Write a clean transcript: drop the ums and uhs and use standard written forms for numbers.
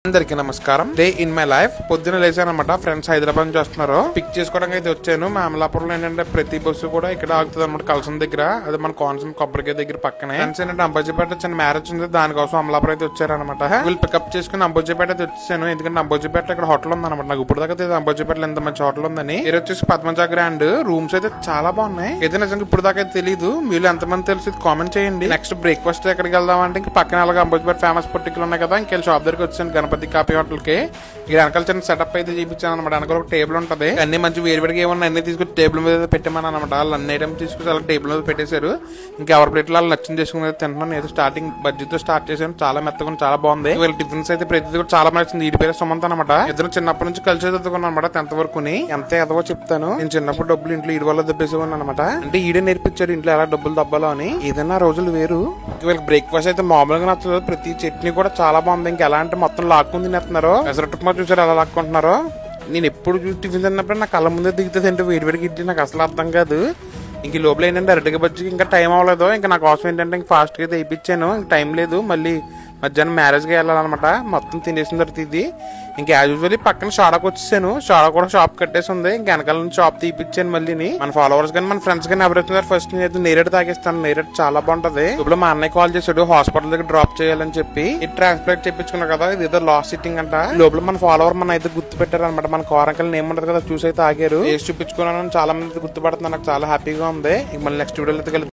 అందరికి నమస్కారం. Day in my life. పొద్దున లేచానమాట. ఫ్రెండ్స్ హైదరాబాద్ నుంచి వస్తున్నారు. పిక్ చేసుకోవడానికి అయితే వచ్చాను. మా అమలాపురంలో ఏంటంటే ప్రతి బస్సు కూడా ఇక్కడ ఆగుతుంది అనమాట, కలసం దగ్గర. అది మన కాన్సన్ కొబ్బరికాయ దగ్గర పక్కనే. ఫ్రెండ్స్ ఏంటంటే అంబోజీపేట చిన్న మ్యారేజ్ ఉంది, దానికోసం అమలాపురం అయితే వచ్చారనమాట. వీళ్ళు పికప్ చేసుకుని అంబోజీపేట అయితే వచ్చాను. ఎందుకంటే అంబోజీపేట ఇక్కడ హోటల్ ఉంది అనమాట. నాకు ఇప్పుడు దాకా అంబోజీపేటలో ఎంత మంచి హోటల్ ఉందని. ఇది వచ్చేసి పద్మజ గ్రాండ్. రూమ్స్ అయితే చాలా బాగున్నాయి. అయితే నిజంగా ఇప్పుడు దాకా అయితే తెలియదు. మీరు ఎంతమంది తెలిసి కామెంట్ చేయండి. నెక్స్ట్ బ్రేక్ఫాస్ట్ ఎక్కడికి వెళ్దాం అంటే ఇంక పక్కన అలాగే అంబోజీపేట ఫేమస్ పొట్టికలు ఉన్నాయి కదా, ఇంకెళ్ళి షాప్ దగ్గరికి వచ్చాను. గణపతి కాఫీ హోటల్ కి. ఇక్కడ వెనకాల చిన్న సెటప్ అయితే చూపించాను అనమాట. వెనకాల ఒక టేబుల్ ఉంటది. అన్ని మంచి వేడివేడిగా ఏమన్నా అన్ని తీసుకుని టేబుల్ మీద పెట్టామని అనమాట. వాళ్ళు అన్ని ఐటమ్స్ తీసుకుని అలా టేబుల్ మీద పెట్టేశారు. ఇంకా ఎవరి ప్లేట్లో వాళ్ళు నచ్చింది చేసుకుని తింటున్నాను. ఏదో స్టార్టింగ్ బడ్జెట్ తో స్టార్ట్ చేశాను. చాలా మెత్తగా చాలా బాగుంది. వీళ్ళ టిఫిన్స్ అయితే ప్రతి కూడా చాలా నచ్చింది. ఈ పేరు సుమంత్ అనమాట. ఇద్దరు చిన్నప్పటి నుంచి కలిసి చదువుకున్నాను అనమాట. 10th వరకు. ఎంత ఎదవో చెప్తాను. నేను చిన్నప్పుడు డబ్బులు ఇంట్లో ఈడి వల్ల దబ్బేసేవాను అనమాట. అంటే ఈడే నేర్పించారు ఇంట్లో ఎలా డబ్బులు దబ్బాలో అని. ఏదైనా రోజులు వేరు. వీళ్ళకి బ్రేక్ఫాస్ట్ అయితే మామూలుగా నచ్చలేదు. ప్రతి చట్నీ కూడా చాలా బాగుంది. ఇంకా ఎలా అంటే మొత్తం లాక్కుని తినేస్తున్నారు. పెసరట్టుమా చూసారు ఎలా లాక్కుంటున్నారో. నేను ఎప్పుడు టిఫిన్ తిన్నప్పుడు నా కళ్ళ ముందే దిగుతుంది. అంటే వేడివేడికి ఇడ్లీ నాకు అసలు అర్థం కాదు. ఇంక లోపల ఏంటంటే అరటిగా బజ్జికి ఇంకా టైం అవ్వలేదు. ఇంకా నా కోసం ఏంటంటే ఇంక ఫాస్ట్ గా అయితే వేయించాను. ఇంక టైం లేదు. మళ్ళీ మధ్యాహ్నం మ్యారేజ్ కి వెళ్ళాలన్నమాట. మొత్తం తినేసిన తర్వాత ఇది ఇంకా యాజ్ యూజువల్లీ పక్కన షాడాకి వచ్చేసాను. షాడా కూడా షాప్ కట్టేసి ఉంది. ఇంకా వెనకాల నుంచి షాప్ తీపిచ్చాను. మళ్ళీ మన ఫాలోవర్స్ కానీ మన ఫ్రెండ్స్ కానీ ఎవరైతే ఫస్ట్ నేను నేరేడు తాగిస్తాను. నేరేడు చాలా బాగుంటది. ఇప్పుడు మా అన్నయ్య కాల్ చేశాడు హాస్పిటల్ దగ్గర డ్రాప్ చేయాలని చెప్పి. ఇది ట్రాన్స్ప్లాంట్ చేయించుకున్నా కదా, ఇది ఏదో లాస్ట్ సిట్టింగ్ అంట. లోపల మన ఫాలోవర్ మన అయితే గుర్తు పెట్టారు అనమాట. మన కోరంకల్ నేమ్ ఉంటది కదా, చూసి అయితే ఆగారు. వేసి చూపించుకున్నాను. చాలా మంది గుర్తుపడుతున్నారు. నాకు చాలా హ్యాపీగా ఉంది. మళ్ళీ నెక్స్ట్ వీడియోలో అయితే